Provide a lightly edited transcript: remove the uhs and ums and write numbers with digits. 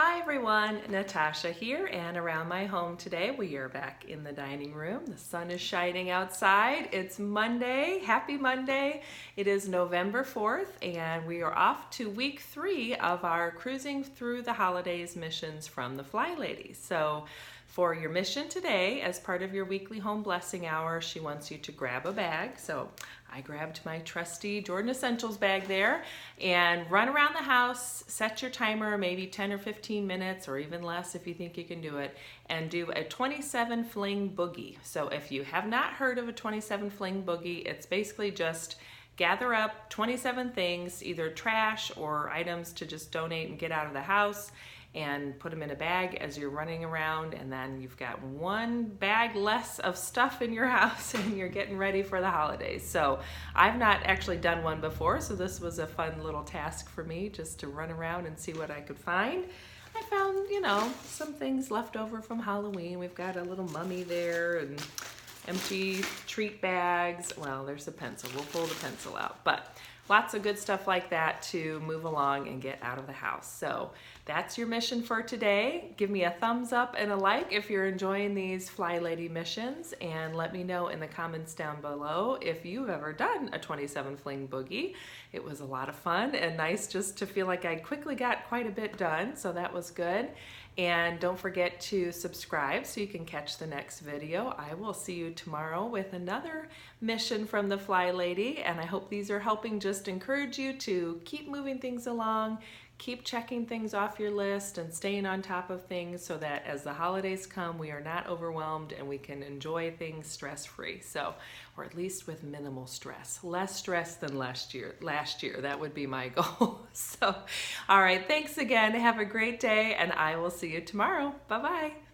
Hi everyone, Natasha here, and around my home today we are back in the dining room. The sun is shining outside. It's Monday. Happy Monday. It is November 4th and we are off to week 3 of our Cruising Through the Holidays missions from the Fly Lady. So for your mission today, as part of your weekly home blessing hour, she wants you to grab a bag. So I grabbed my trusty Jordan Essentials bag there and run around the house, set your timer maybe 10 or 15 minutes or even less if you think you can do it, and do a 27 fling boogie. So if you have not heard of a 27 fling boogie, it's basically just gather up 27 things, either trash or items to just donate and get out of the house, and put them in a bag as you're running around, and then you've got one bag less of stuff in your house and you're getting ready for the holidays. So I've not actually done one before, so this was a fun little task for me just to run around and see what I could find. I found, some things left over from Halloween. We've got a little mummy there and empty treat bags. Well, there's a pencil. We'll pull the pencil out. But lots of good stuff like that to move along and get out of the house. So that's your mission for today. Give me a thumbs up and a like if you're enjoying these Fly Lady missions, and let me know in the comments down below if you've ever done a 27 fling boogie. It was a lot of fun and nice just to feel like I quickly got quite a bit done, so that was good. And don't forget to subscribe so you can catch the next video. I will see you tomorrow with another mission from the Fly Lady, and I hope these are helping just encourage you to keep moving things along, keep checking things off your list and staying on top of things so that as the holidays come, we are not overwhelmed and we can enjoy things stress-free. So, or at least with minimal stress. Less stress than last year. That would be my goal. So, all right, thanks again. Have a great day and I will see you tomorrow. Bye-bye.